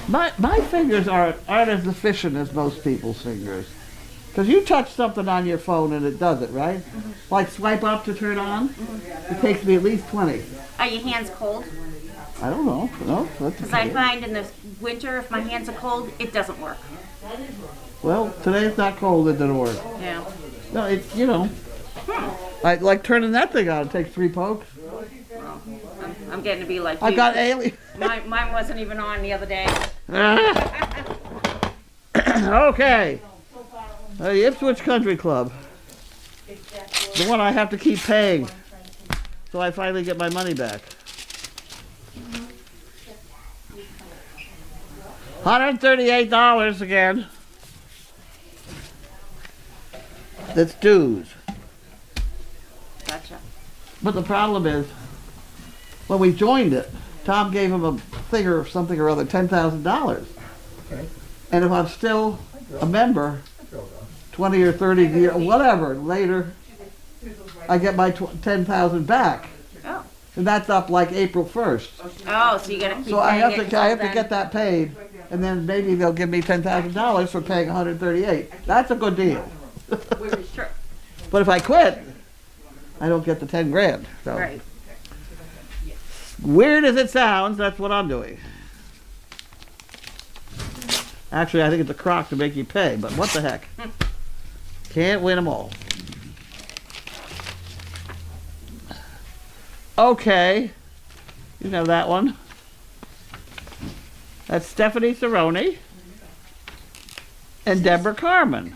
My fingers aren't as efficient as most people's fingers. Because you touch something on your phone and it does it, right? Mm-hmm. Like swipe up to turn on? Mm-hmm. It takes me at least 20. Are your hands cold? I don't know. No, because I find in the winter, if my hands are cold, it doesn't work. Well, today it's not cold, it didn't work. Yeah. No, it's, you know, like turning that thing on, it takes 3 pokes. Well, I'm getting to be like you. I got alien. Mine wasn't even on the other day. Okay. The Ipswich Country Club. The one I have to keep paying. So I finally get my money back. $138 again. That's dues. Gotcha. But the problem is, when we joined it, Tom gave him a figure of something or other, $10,000. Okay. And if I'm still a member, 20 or 30 years, whatever, later, I get my 10,000 back. Oh. And that's up like April 1st. Oh, so you gotta keep So I have paying to get that paid, and then maybe they'll give me $10,000 for paying 138. That's a good deal. Sure. But if I quit, I don't get the 10 grand. So. Right. Weird as it sounds, that's what I'm doing. Actually, I think it's a crock to make you pay, but what the heck? Can't win them all. Okay. You know that one. That's Stephanie Cerrone and Deborah Carmen.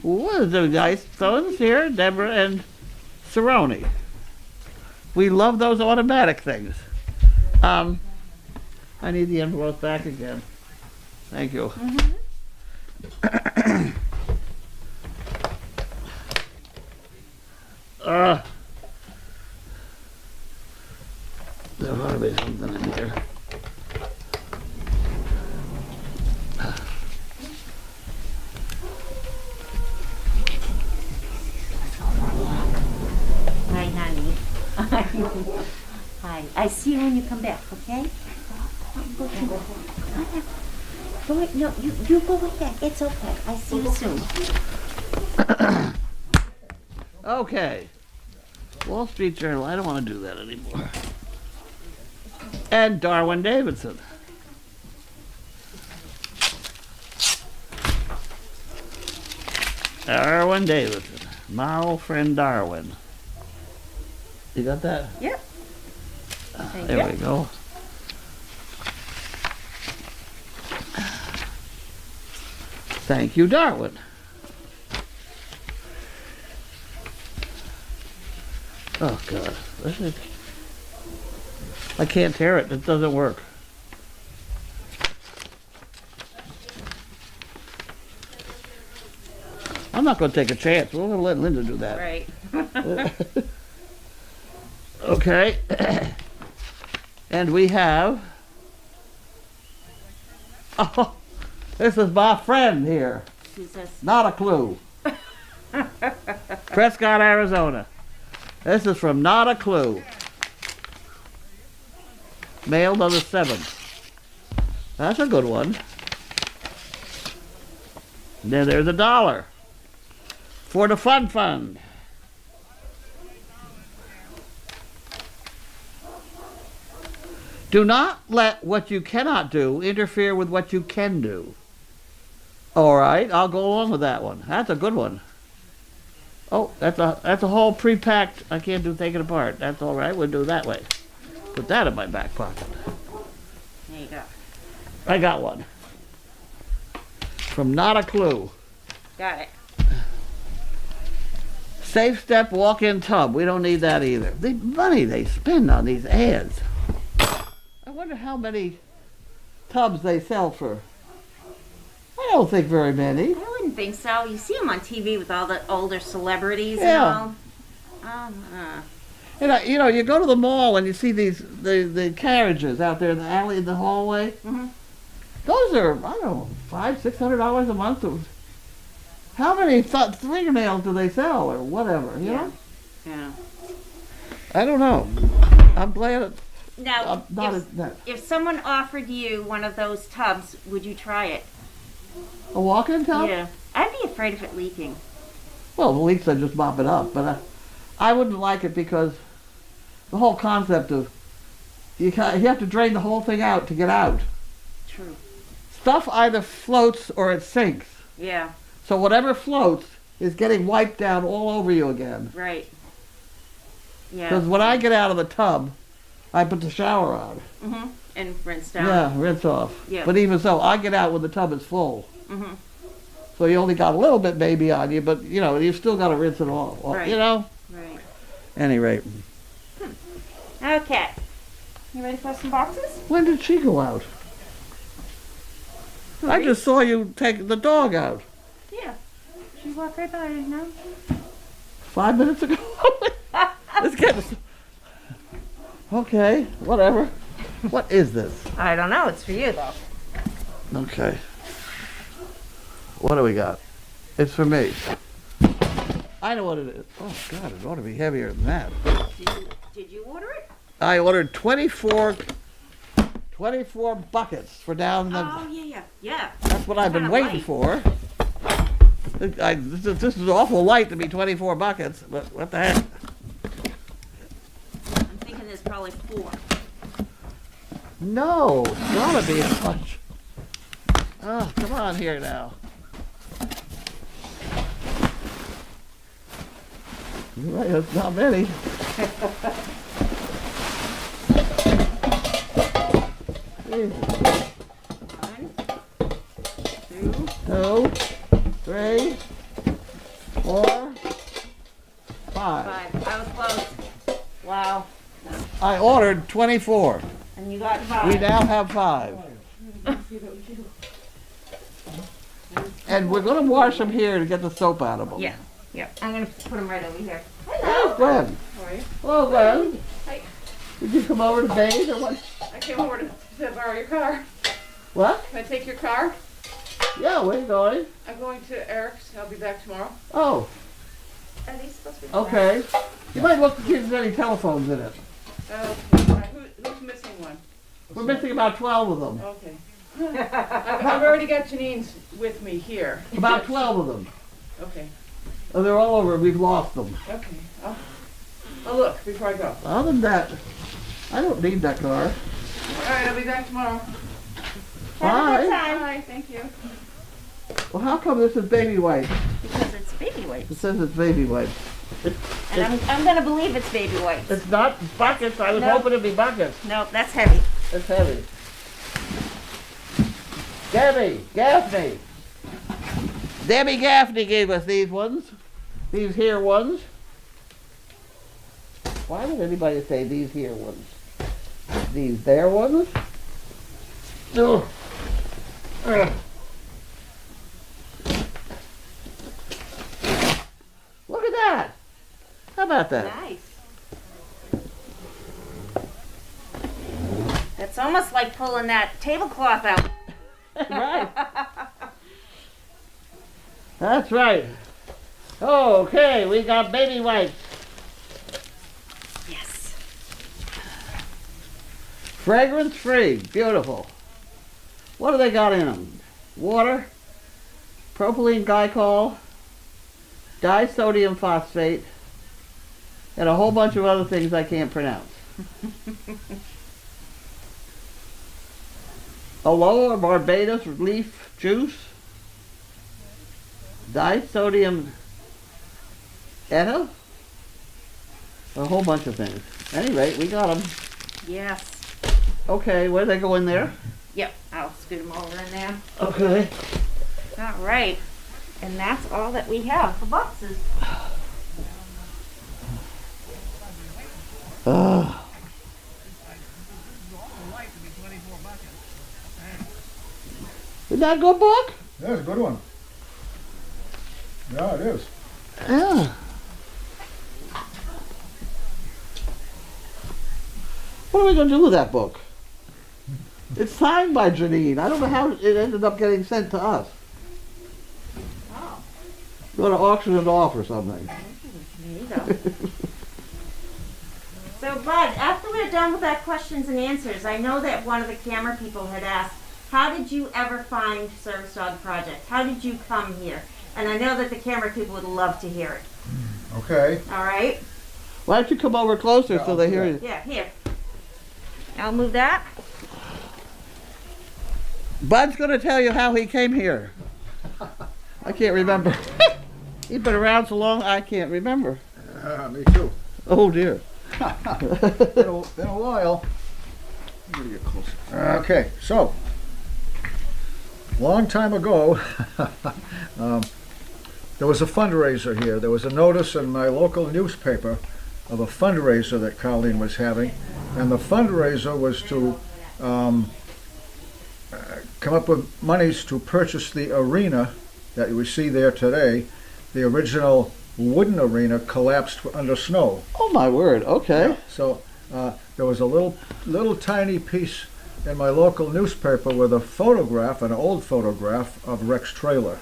What is the nice phones here? Deborah and Cerrone. We love those automatic things. I need the envelope back again. Thank you. Mm-hmm. There ought to be something in here. Hi, honey. Hi. I see you when you come back, okay? Go ahead. No, you go ahead. It's okay. I see you soon. Okay. Wall Street Journal. I don't want to do that anymore. And Darwin Davidson. Darwin Davidson. My old friend Darwin. You got that? Yep. Thank There you. we go. Thank you, Darwin. Oh, God. I can't tear it. It doesn't work. I'm not going to take a chance. We're going to let Linda do that. Right. Okay. And we have... Oh, this is my friend here. Jesus. Not a clue. Prescott, Arizona. This is from Not a Clue. Mailed on the 7th. That's a good one. And then there's $1 for the Fun Fund. Do not let what you cannot do interfere with what you can do. All right, I'll go along with that one. That's a good one. Oh, that's a whole pre-packed. I can't take it apart. That's all right. We'll do it that way. Put that in my back pocket. There you go. I got one. From Not a Clue. Got it. Safe Step walk-in tub. We don't need that either. The money they spend on these ads. I wonder how many tubs they sell for. I don't think very many. I wouldn't think so. You see them on TV with all the older celebrities Yeah. and all. And you go to the mall and you see the carriages out there in the alley, in the hallway. Mm-hmm. Those are, I don't know, $500-600 a month. How many fingernails do they sell or whatever? You know? Yeah. I don't know. I'm glad Now, not if someone offered you one of those tubs, would you try it? a walk-in tub? Yeah. I'd be afraid of it leaking. Well, the leaks I just mop it up, but I wouldn't like it because the whole concept of you have to drain the whole thing out to get out. True. Stuff either floats or it sinks. Yeah. So whatever floats is getting wiped down all over you again. Right. Yeah. Because when I get out of the tub, I put the shower on. Mhm. And rinse down. Yeah, rinse off. Yeah. But even so, I get out when the tub is full. Mhm. So you only got a little bit maybe on you, but you know, you've still got to rinse it off. Right. You know? Right. Any rate. Okay. You ready for some boxes? When did she go out? I just saw you take the dog out. Yeah. She walked right by you, no? 5 minutes ago. Let's get this. Okay, whatever. What is this? I don't know. It's for you, though. Okay. What do we got? It's for me. I know what it is. Oh, God, it ought to be heavier than that. Did you order it? I ordered 24 buckets for down the... Oh, yeah. Yeah. That's what I've been kinda waiting light. for. This is awful light to be 24 buckets, but what the heck? I'm thinking there's probably 4. No, it's gotta be a bunch. Oh, come on here now. Right, that's not many. Jesus. 1, 2. 2, 3, 4, 5. 5. I was close. Wow. I ordered 24. And you got 5. We now have 5. And we're going to wash them here to get the soap out of them. Yeah. Yeah. I'm going to put them right over here. Hello, Glenn. How are you? Hello, Glenn. Hi. Did you come over to bathe or what? I came over to borrow your car. What? Can I take your car? Yeah, where you going? I'm going to Eric's. I'll be back tomorrow. Oh, Are these supposed to be okay. You might look to see if there's any telephones in it. Okay. Who's missing one? We're missing about 12 of them. Okay. I've already got Janine's with me here. About 12 of them. Okay. Oh, they're all over. We've lost them. Okay. I'll look before I go. Other than that, I don't need that car. All right. I'll be back tomorrow. Have a good Bye. time. Bye. Thank you. Well, how come this is baby wipes? Because it's baby wipes. It says it's baby wipes. And I'm going to believe it's baby wipes. It's not buckets. I was No. hoping it'd be buckets. No, that's heavy. It's heavy. Gaffney. Debbie Gaffney gave us these ones. These here ones. Why would anybody say these here ones? These there ones? Ugh. Ugh. Look at that. How about that? Nice. It's almost like pulling that tablecloth out. Right. That's right. Okay, we got baby wipes. Yes. Fragrance free. Beautiful. What do they got in them? Water, propylene glycol, disodium phosphate, and a whole bunch of other things I can't pronounce. Aloe or Barbados leaf juice, disodium ethyl, a whole bunch of things. Anyway, we got them. Yes. Okay, where do they go in there? Yep. I'll scoot them over in there. Okay. All right. And that's all that we have for boxes. Isn't that a good book? Yeah, it's a good one. Yeah, it is. Yeah. What are we going to do with that book? It's signed by Janine. I don't know how it ended up getting sent to us. Oh. Going to auction it off or something. There you go. So, Bud, after we we're done with that questions and answers, I know that one of the camera people had asked, how did you ever find Service Dog Project? How did you come here? And I know that the camera people would love to hear it. Okay. All right? Why don't you come over closer Yeah, so they I'll hear do you? Yeah, here. I'll move that. Bud's going to tell you how he came here. I can't remember. He's been around so long, I can't remember. Me too. Oh dear. Been a while. I'm gonna get closer. Okay, so long time ago, there was a fundraiser here. There was a notice in my local newspaper of a fundraiser that Colleen was having, and the fundraiser was to come up with monies to purchase the arena that we see there today. The original wooden arena collapsed under snow. Oh my word, okay. So there was a little tiny piece in my local newspaper with a photograph, an old photograph of Rex Trailer,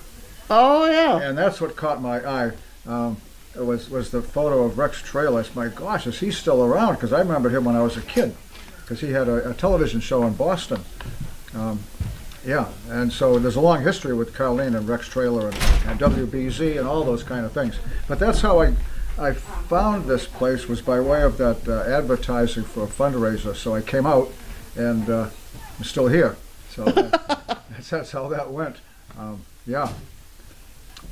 Oh yeah. and that's what caught my eye. It was the photo of Rex Trailer. I said, my gosh, is he still around? Because I remembered him when I was a kid, because he had a television show in Boston. Yeah, and so there's a long history with Colleen and Rex Trailer and WBZ and all those kind of things. But that's how I found this place, was by way of that advertising for a fundraiser. So I came out, and I'm still here. So that's how that went. Yeah.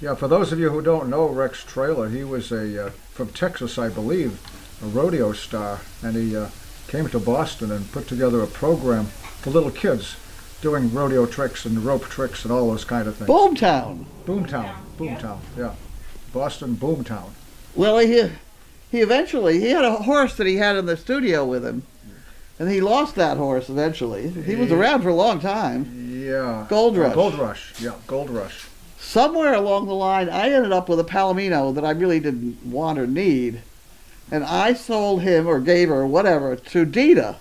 Yeah, for those of you who don't know Rex Trailer, he was from Texas, I believe, a rodeo star, and he came to Boston and put together a program for little kids, doing rodeo tricks and rope tricks and all those kind of things. Boomtown. Boomtown, yeah. Boston Boomtown. Well, he eventually, he had a horse that he had in the studio with him, and he lost that horse eventually. He was around for a long time. Yeah. Gold Rush. Gold Rush, yeah, Gold Rush. Somewhere along the line, I ended up with a Palomino that I really didn't want or need, and I sold him or gave her or whatever to Dita,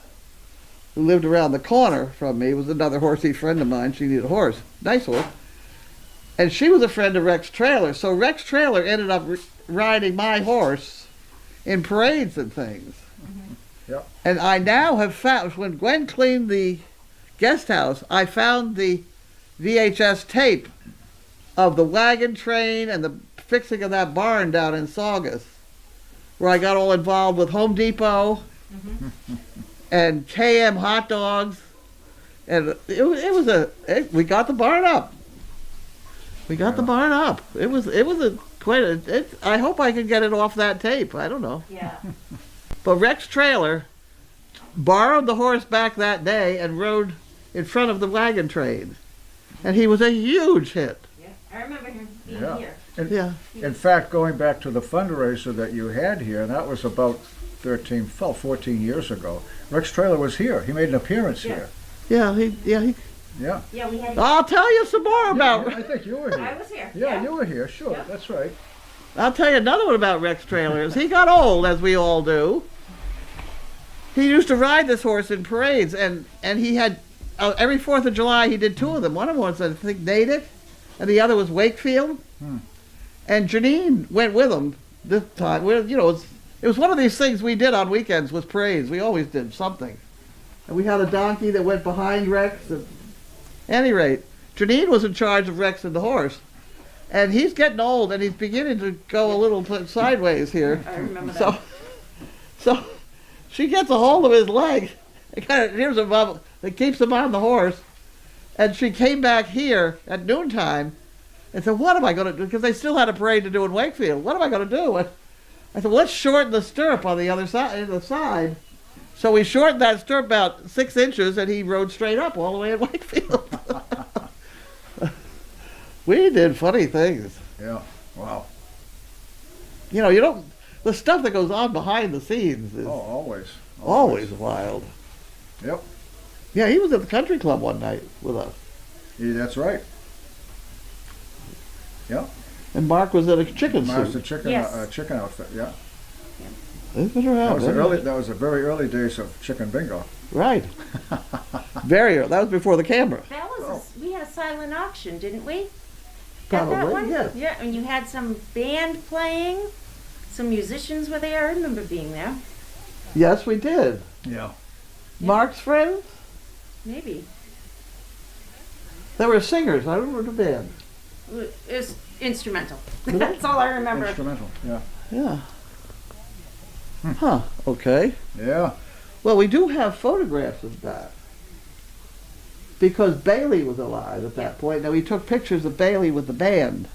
who lived around the corner from me. It was another horsey friend of mine. She needed a horse, nice horse, and she was a friend of Rex Trailer. So Rex Trailer ended up riding my horse in parades and things. Yep. And I now have found, when Gwen cleaned the guest house, I found the VHS tape of the wagon train and the fixing of that barn down in Saugus, where I got all involved with Home Depot and KM hot dogs, and we got the barn up. We got the barn up. It was I hope I can get it off that tape. I don't know. Yeah. But Rex Trailer borrowed the horse back that day and rode in front of the wagon train, and he was a huge hit. Yeah. I remember him being Yeah. here. Yeah. In fact, going back to the fundraiser that you had here, and that was about 14 years ago, Rex Trailer was here. He made an appearance Yeah. here. Yeah, he Yeah. Yeah, we had. I'll tell you some more about. I think you were I here. was here. Yeah, you were here, sure, Yeah. that's right. I'll tell you another one about Rex Trailer. Is he got old, as we all do. He used to ride this horse in parades, and he had every 4th of July he did 2 of them. One of them was, I think, Natick, and the other was Wakefield. And Janine went with him this time. Well, you know, it was one of these things we did on weekends with parades. We always did something. And we had a donkey that went behind Rex. At any rate, Janine was in charge of Rex and the horse. And he's getting old, and he's beginning to go a little sideways here. I remember that. So she gets a hold of his leg and kind of here's him up, and keeps him on the horse. And she came back here at noontime and said, "What am I going to do?" Because they still had a parade to do in Wakefield. "What am I going to do?" And I said, "Well, let's shorten the stirrup on the other side." So we shortened that stirrup about 6 inches, and he rode straight up all the way in Wakefield. We did funny things. Yeah, wow. You know, the stuff that goes on behind the scenes is Always. wild. Yep, Yeah, he was at the country club one night with us. yeah, that's right. Yeah, And Mark was at a chicken Master suit. Chicken, Yes. Chicken outfit, yeah. They've been around. That was the very early days of chicken bingo. Right. Very early. That was before the camera. That was we had a silent auction, didn't we? Probably, At that one? yeah. Yeah, and you had some band playing. Some musicians were there. I remember being there. Yes, we did. Yeah. Mark's friends? Maybe. They were singers. I remember the band. It's instrumental. That's all I remember. Instrumental. Yeah. Yeah. Huh. Okay. Yeah. Well, we do have photographs of that. Because Bailey was alive at that point. Now, we took pictures of Bailey with the band.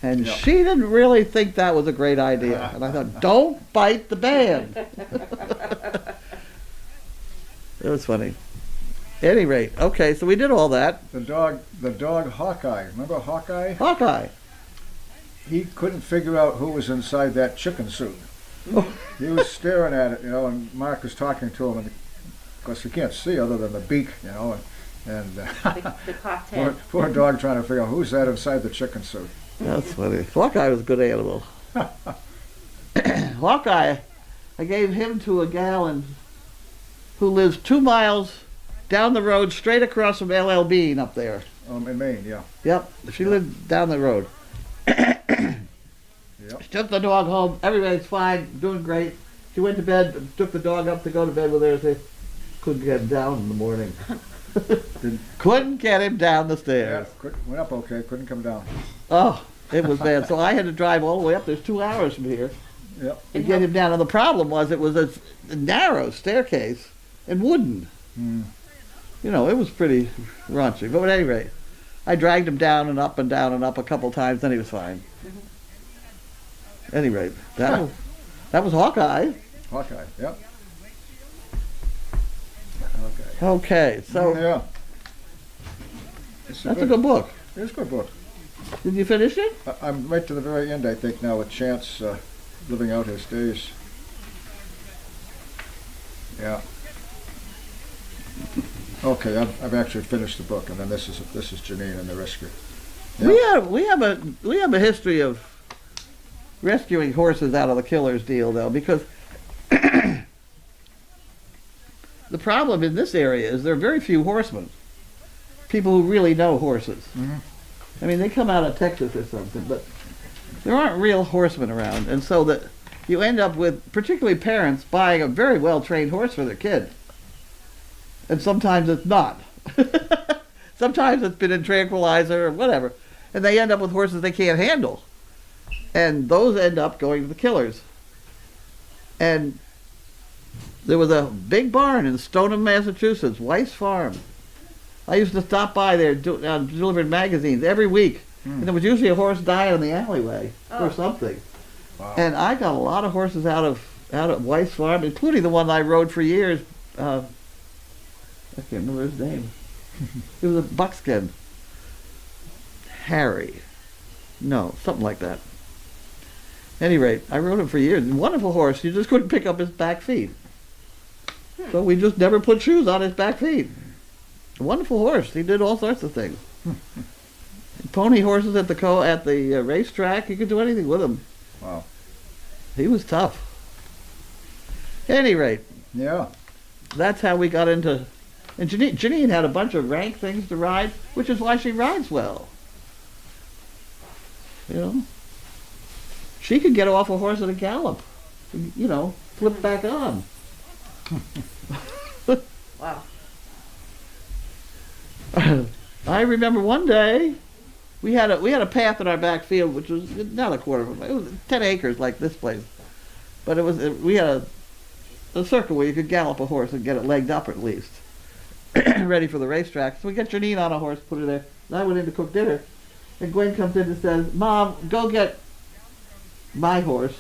And Yep. she didn't really think that was a great idea. And I thought, don't bite the band. It was funny. At any rate, okay, so we did all that. The dog Hawkeye. Remember Hawkeye? Hawkeye. He couldn't figure out who was inside that chicken suit. He was staring at it, you know, and Mark was talking to him, and of course you can't see other than the beak, you know, and The cocked head. poor dog trying to figure out who's that inside the chicken suit. That's funny. Hawkeye was a good animal. Hawkeye, I gave him to a gal who lives 2 miles down the road, straight across from LL Bean up there. In Maine, yeah. Yep, she lived down the road. Yep. She took the dog home. Everybody's fine, doing great. She went to bed, took the dog up to go to bed with her. They couldn't get him down in the morning. Couldn't get him down the Yeah, stairs. went up okay, couldn't come down. Oh, it was bad. So I had to drive all the way up. There's 2 hours from here Yep. to get him down. And the problem was it was a narrow staircase and wooden. Mm. You know, it was pretty raunchy. But at any rate, I dragged him down and up a couple times, then he was fine. At any rate, that was Hawkeye. Hawkeye, yep. Okay. Okay, so Yeah. It's that's a good book. It's a good book. Did you finish it? I'm right to the very end, I think, now with Chance living out his days. Yeah. Okay, I've actually finished the book, and then this is Janine and the rescue. Yeah. We have a history of rescuing horses out of the killer's deal, though, because the problem in this area is there are very few horsemen, people who really know horses. Mhm. I mean, they come out of Texas or something, but there aren't real horsemen around, and so that you end up with, particularly parents, buying a very well-trained horse for their kid. And sometimes it's not. Sometimes it's been in tranquilizer or whatever. And they end up with horses they can't handle. And those end up going to the killers. And there was a big barn in Stoneham, Massachusetts, Weiss Farm. I used to stop by there delivering magazines every week. And there was usually a horse dying in the alleyway or something. Wow. And I got a lot of horses out of Weiss Farm, including the one I rode for years. I can't remember his name. It was a buckskin. Harry. No, something like that. At any rate, I rode him for years. Wonderful horse. You just couldn't pick up his back feet. So we just never put shoes on his back feet. A wonderful horse. He did all sorts of things. Pony horses at the racetrack. You could do anything with him. Wow. He was tough. At any rate, Yeah. that's how we got into. And Janine had a bunch of rank things to ride, which is why she rides well. You know, she could get off a horse at a gallop. You know, flip back on. Wow. I remember one day we had a path in our back field, which was not a quarter of a mile. It was 10 acres like this place, but we had a circle where you could gallop a horse and get it legged up at least, ready for the racetrack. So we got Janine on a horse, put her there, and I went in to cook dinner, and Gwen comes in and says, "Mom, go get my horse.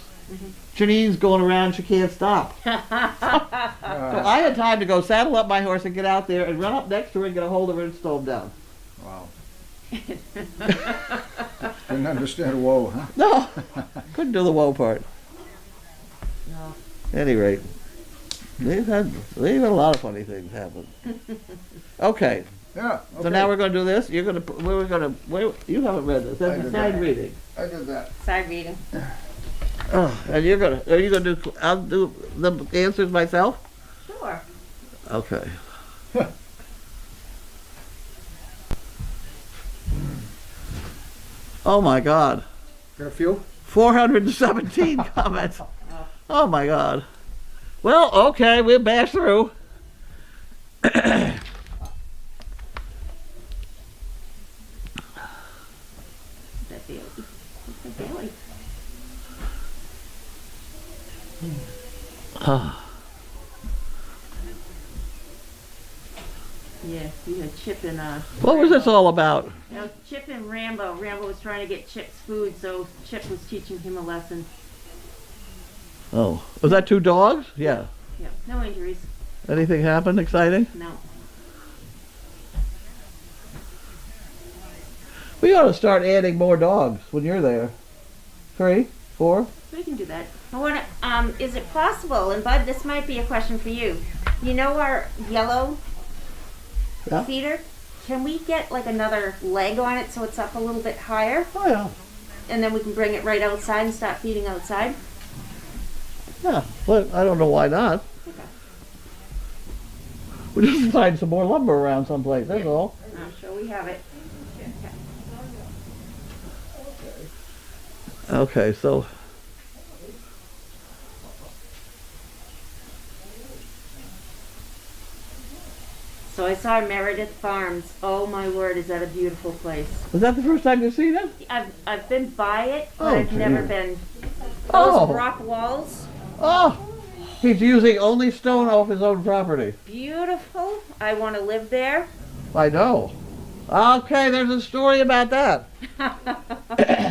Janine's going around, she can't stop." So I had time to go saddle up my horse and get out there and run up next to her and get a hold of her and slow him down. Wow. Didn't understand whoa, huh? No, couldn't do the whoa part. No. At any rate, we've had a lot of funny things happen. Okay, Yeah. Okay. so now we're going to do this. You haven't read this. I That's a did side not. reading. I did that. Side reading. Oh, and are you going to do? I'll do the answers myself. Sure. Okay. Oh my God. Got a few? 417 comments. Oh my God. Well, okay, we'll bash through. That Bailey. What's that Bailey? Yeah, you had Chip and What was this all about? no, Chip and Rambo. Rambo was trying to get Chip's food, so Chip was teaching him a lesson. Oh, was that 2 dogs? Yeah. Yeah, no injuries. Anything happened exciting? No. We ought to start adding more dogs when you're there. 3, 4. We can do that. I want to, is it possible, and Bud, this might be a question for you. You know our yellow Yeah. feeder? Can we get like another leg on it so it's up a little bit higher? Oh yeah. And then we can bring it right outside and start feeding outside? Yeah. But I don't know why not. Okay. We just find some more lumber around someplace. That's all. I'm sure we have it. Okay, so So I saw Meredith Farms. Oh my word, is that a beautiful place. was that the first time you've seen it? I've been by it, but Oh, I've never gee. been. Those Oh. rock walls, Oh, he's using only stone off his own property. beautiful. I want to live there. I know. Okay, there's a story about that.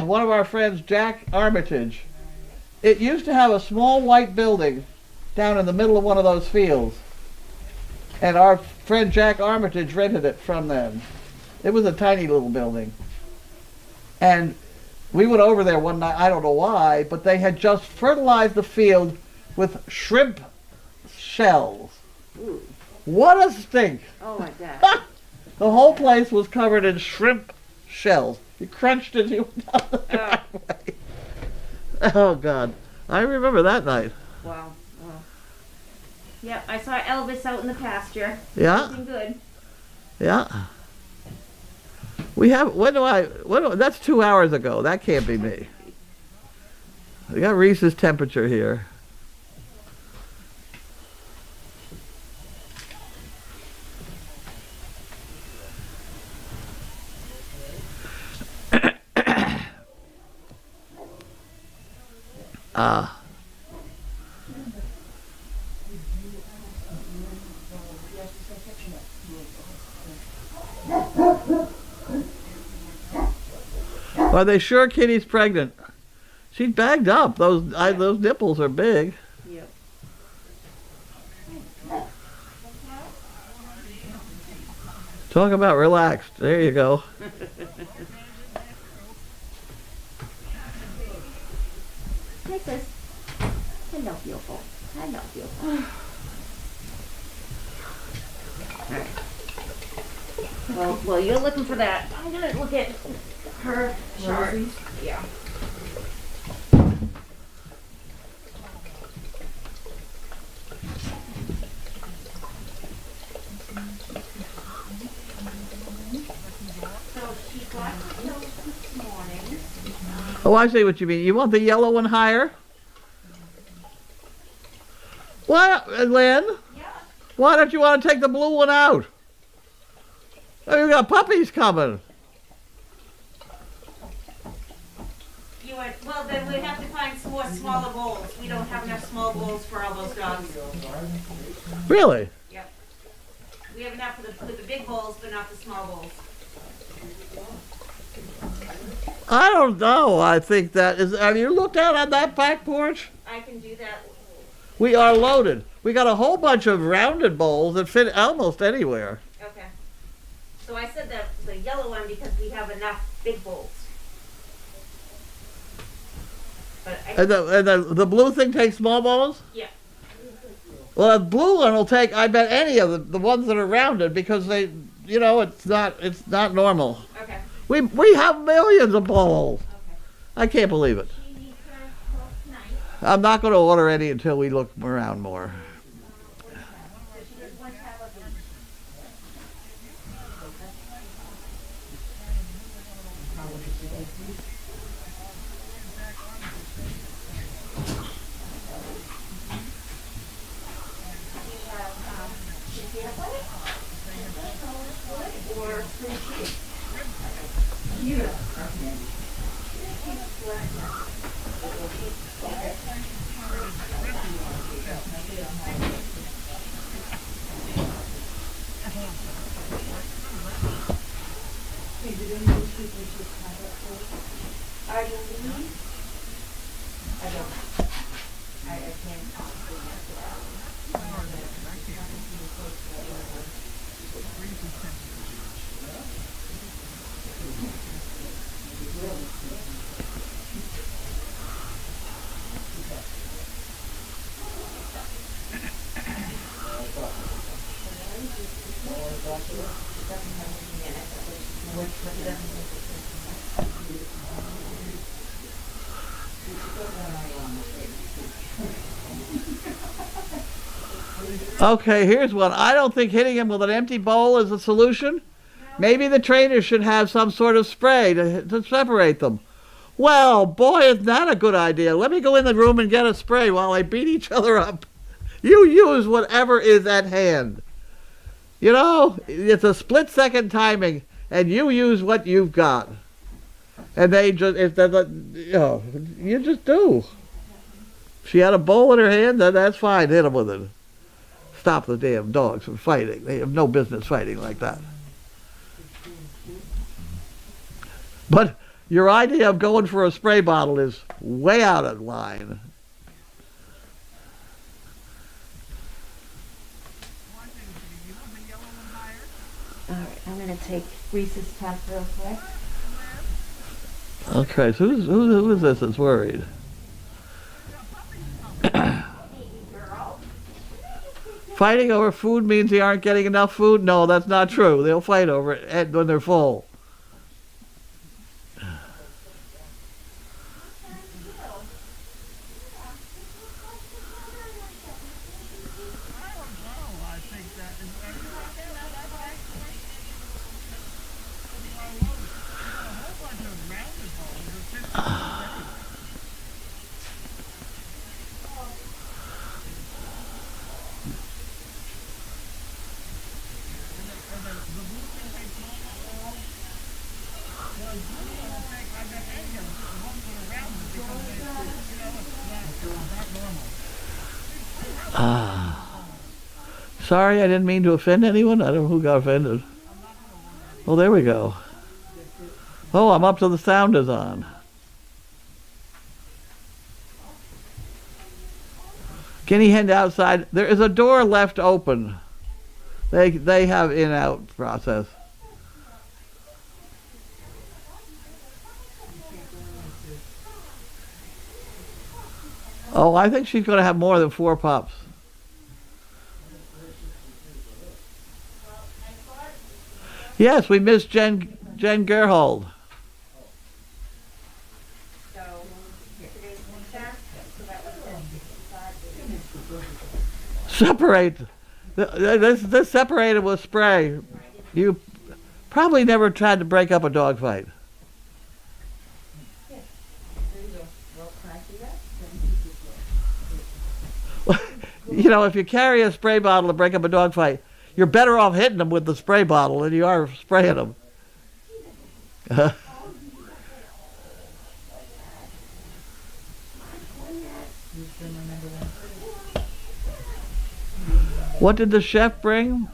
One of our friends, Jack Armitage. It used to have a small white building down in the middle of one of those fields. And our friend Jack Armitage rented it from them. It was a tiny little building. And we went over there one night, I don't know why, but they had just fertilized the field with shrimp shells. Ooh. What a stink! Oh my God. The whole place was covered in shrimp shells. You crunched it, you went down the Oh. driveway. Oh God, I remember that night. Wow. Wow. Yeah, I saw Elvis out in the pasture. Yeah, Looking good. yeah. We have. That's 2 hours ago. That can't be me. We got Reese's temperature here. Ah. Are they sure Kitty's pregnant? She's bagged up. Those nipples are big. Yep. Talk about relaxed. There you go. Hi, sis. Hello, beautiful. Hello, beautiful. Well, you're looking for that. I'm gonna look at her chart. Yeah. So she got her note this morning. Oh, I see what you mean. You want the yellow one higher? What, Lynn? Yeah. Why don't you want to take the blue one out? Oh, you got puppies coming. Well, then we'd have to find some more smaller bowls. We don't have enough small bowls for all those dogs. Really? Yep. We have enough for the big bowls, but not the small bowls. I don't know. I think that is. Have you looked out on that back porch? I can do that. We are loaded. We got a whole bunch of rounded bowls that fit almost anywhere. Okay. So I said the yellow one because we have enough big bowls. But And the blue thing takes small bowls? yeah. Well, the blue one will take, I bet, any of the ones that are rounded because they, it's not normal. Okay. We have millions of bowls. Okay. I can't believe it. She needs her night. I'm not going to order any until we look around more. So she does one tab of each. Okay, here's one. I don't think hitting him with an empty bowl is a solution. Maybe the trainer should have some sort of spray to separate them. Well, boy, is that a good idea. Let me go in the room and get a spray while I beat each other up. You use whatever is at hand. You know, it's a split-second timing, and you use what you've got. And they just, if they're, you know, you just do. She had a bowl in her hand, then that's fine. Hit them with it. Stop the damn dogs from fighting. They have no business fighting like that. But your idea of going for a spray bottle is way out of line. All right, I'm going to take Reese's test real quick. Okay, so who is this that's worried? Fighting over food means they aren't getting enough food? No, that's not true. They'll fight over it when they're full. Sorry, I didn't mean to offend anyone. I don't know who got offended. Oh, there we go. Oh, I'm up to the sound is on. Guinea hen outside. There is a door left open. They have in-out process. Oh, I think she's going to have more than 4 pups. Yes, we missed Jen Gerhold. Separate. This separated with spray. You probably never tried to break up a dog fight. You know, if you carry a spray bottle to break up a dog fight, you're better off hitting them with the spray bottle than you are spraying them. What did the chef bring?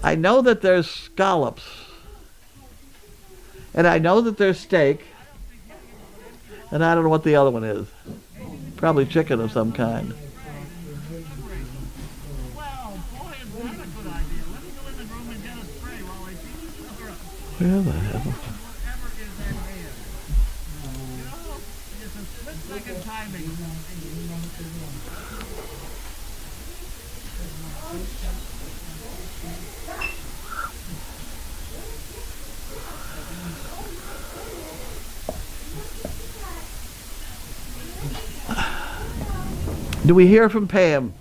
I know that there's scallops. And I know that there's steak. And I don't know what the other one is. Probably chicken of some kind. Where the hell? Do we hear from Pam?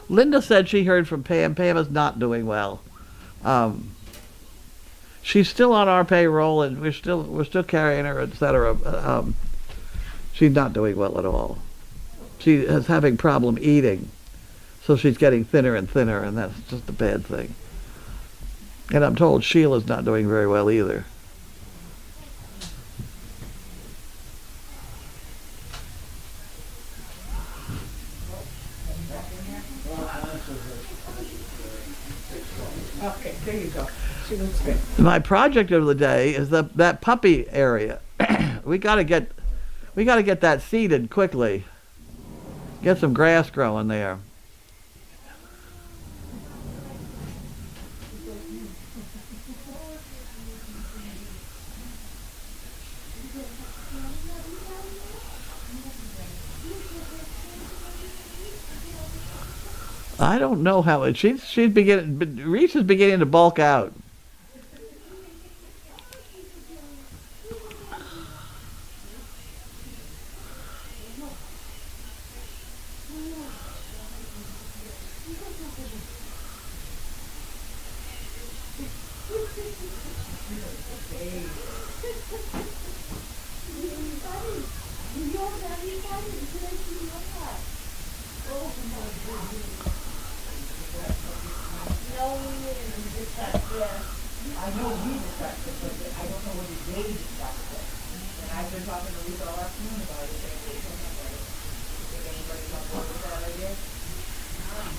Linda said she heard from Pam. Pam is not doing well. She's still on our payroll, and we're still carrying her, etc. She's not doing well at all. She is having problem eating, so she's getting thinner and thinner, and that's just a bad thing. And I'm told Sheila's not doing very well either. Okay, there you go. She looks good. My project of the day is that puppy area. we gotta get that seeded quickly. Get some grass growing there. I don't know how she's beginning. Reese is beginning to bulk out.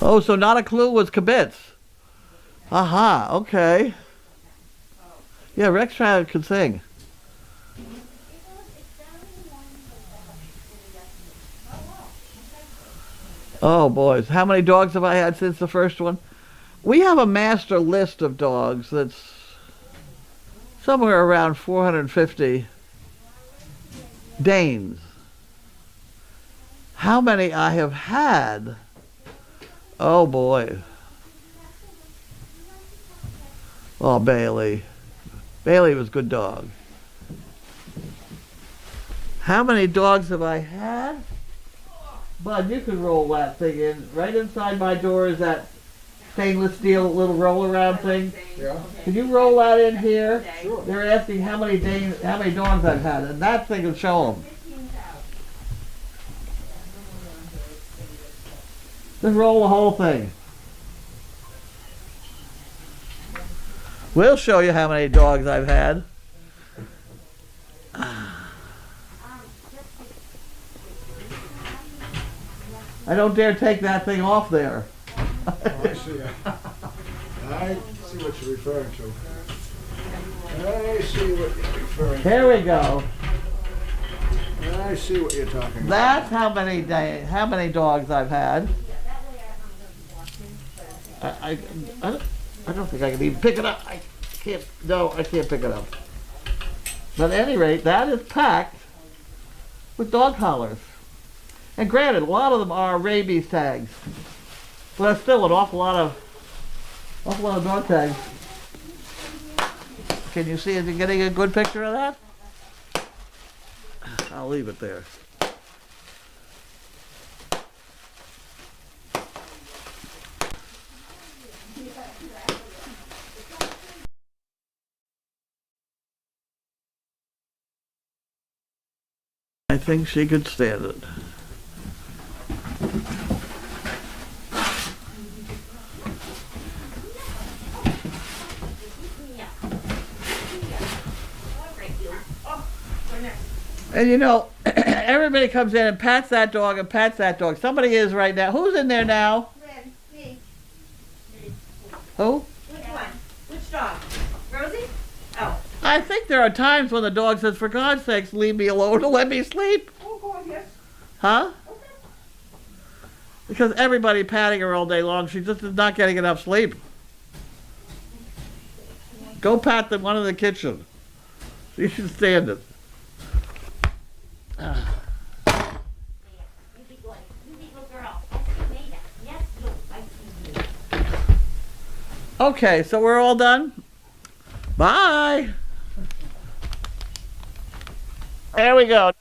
Oh, so not a clue was kibitz. Aha, okay. Yeah, Rex Child could sing. Oh, boys. How many dogs have I had since the first one? We have a master list of dogs that's somewhere around 450 Danes. How many I have had? Oh, boy. Oh, Bailey. Bailey was a good dog. How many dogs have I had? Bud, you can roll that thing in. Right inside my door is that stainless steel little roll around thing. Yeah. Can you roll that in here? Sure. They're asking how many dogs I've had, and that thing will show them. Just roll the whole thing. We'll show you how many dogs I've had. I don't dare take that thing off there. Oh, I see. I see what you're referring to. I see what you're referring to. Here we go. I see what you're talking about. That's how many dogs I've had. I don't think I can even pick it up. I can't pick it up. But at any rate, that is packed with dog collars. And granted, a lot of them are rabies tags. But that's still an awful lot of dog tags. Can you see, is you getting a good picture of that? I'll leave it there. I think she could stand it. And you know, everybody comes in and pats that dog and pats that dog. Somebody is right now. Who's in there now? Lynn, me. Who? Which one? Which dog? Rosie? Oh. I think there are times when the dog says, for God's sakes, leave me alone and let me sleep. Oh, God, yes. Huh? Because everybody patting her all day long, she just is not getting enough sleep. Go pat one in the kitchen. She should stand it. You be good. You be good girl. Yes, you made it. Yes, you. I see you. Okay, so we're all done? Bye. There we go.